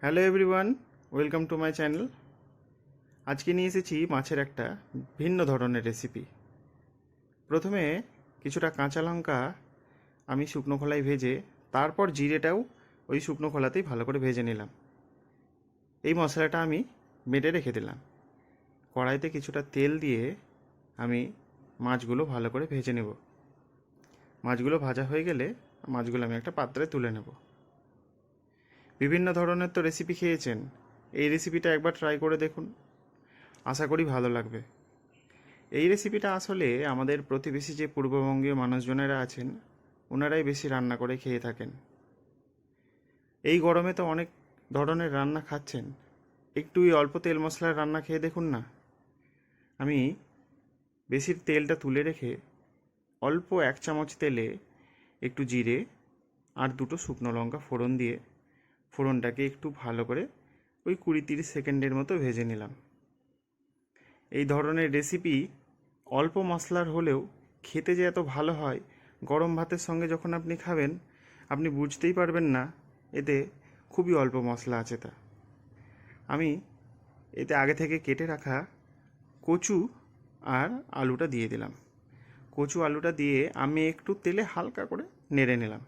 Hello everyone, welcome to my channel. আজকে নিয়ে এসেছি মাছের একটা ভিন্ন ধরনের রেসিপি। প্রথমে কিছুটা কাঁচা লঙ্কা আমি শুকনো খোলায় ভেজে তারপর জিরেটাও ওই শুকনো খোলাতেই ভালো করে ভেজে নিলাম। এই মশলাটা আমি বেটে রেখে দিলাম। কড়াইতে কিছুটা তেল দিয়ে আমি মাছগুলো ভালো করে ভেজে নেব। মাছগুলো ভাজা হয়ে গেলে মাছগুলো আমি একটা পাত্রে তুলে নেব। বিভিন্ন ধরনের তো রেসিপি খেয়েছেন, এই রেসিপিটা একবার ট্রাই করে দেখুন, আশা করি ভালো লাগবে। এই রেসিপিটা আসলে আমাদের প্রতিবেশী যে পূর্ববঙ্গীয় মানুষজনেরা আছেন ওনারাই বেশি রান্না করে খেয়ে থাকেন। এই গরমে তো অনেক ধরনের রান্না খাচ্ছেন, একটু অল্প তেল মশলার রান্না খেয়ে দেখুন না। আমি বেশি তেলটা তুলে রেখে অল্প 1 চামচ তেলে একটু জিরে আর দুটো শুকনো লঙ্কা ফোড়ন দিয়ে ফোড়নটাকে একটু ভালো করে ওই 20-30 সেকেন্ডের মতো ভেজে নিলাম। এই ধরনের রেসিপি অল্প মশলার হলেও খেতে যে এত ভালো হয়, গরম ভাতের সঙ্গে যখন আপনি খাবেন আপনি বুঝতেই পারবেন না এতে খুবই অল্প মশলা আছে। তা আমি এতে আগে থেকে কেটে রাখা কচু আর আলুটা দিয়ে দিলাম। কচু আলুটা দিয়ে আমি একটু তেলে হালকা করে নেড়ে নিলাম,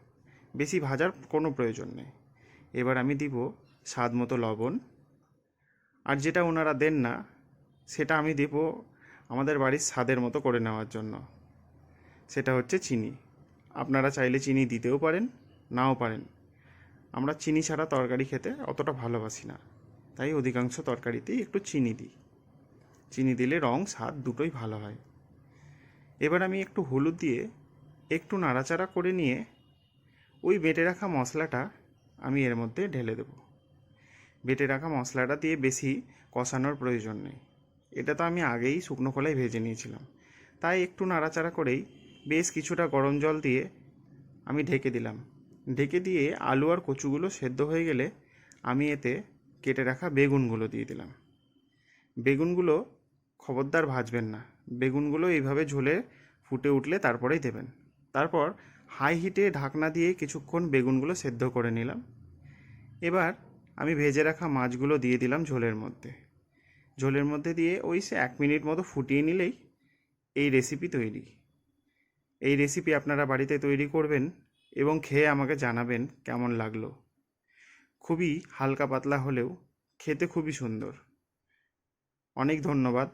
বেশি ভাজার কোনো প্রয়োজন নেই। এবার আমি দিব স্বাদ মতো লবণ, আর যেটা ওনারা দেন না সেটা আমি দেব আমাদের বাড়ির স্বাদের মতো করে নেওয়ার জন্য, সেটা হচ্ছে চিনি। আপনারা চাইলে চিনি দিতেও পারেন, নাও পারেন। আমরা চিনি ছাড়া তরকারি খেতে অতটা ভালোবাসি না, তাই অধিকাংশ তরকারিতেই একটু চিনি দিই। চিনি দিলে রং স্বাদ দুটোই ভালো হয়। এবার আমি একটু হলুদ দিয়ে একটু নাড়াচাড়া করে নিয়ে ওই বেটে রাখা মশলাটা আমি এর মধ্যে ঢেলে দেব। বেটে রাখা মশলাটা দিয়ে বেশি কষানোর প্রয়োজন নেই, এটা তো আমি আগেই শুকনো খোলায় ভেজে নিয়েছিলাম। তাই একটু নাড়াচাড়া করেই বেশ কিছুটা গরম জল দিয়ে আমি ঢেকে দিলাম। ঢেকে দিয়ে আলু আর কচুগুলো সেদ্ধ হয়ে গেলে আমি এতে কেটে রাখা বেগুনগুলো দিয়ে দিলাম। বেগুনগুলো খবরদার ভাজবেন না, বেগুনগুলো এইভাবে ঝোলে ফুটে উঠলে তারপরেই দেবেন। তারপর হাই হিটে ঢাকনা দিয়ে কিছুক্ষণ বেগুনগুলো সেদ্ধ করে নিলাম। এবার আমি ভেজে রাখা মাছগুলো দিয়ে দিলাম ঝোলের মধ্যে। ঝোলের মধ্যে দিয়ে ওই 1 মিনিট মতো ফুটিয়ে নিলেই এই রেসিপি তৈরি। এই রেসিপি আপনারা বাড়িতে তৈরি করবেন এবং খেয়ে আমাকে জানাবেন কেমন লাগলো। খুবই হালকা পাতলা হলেও খেতে খুবই সুন্দর। অনেক ধন্যবাদ।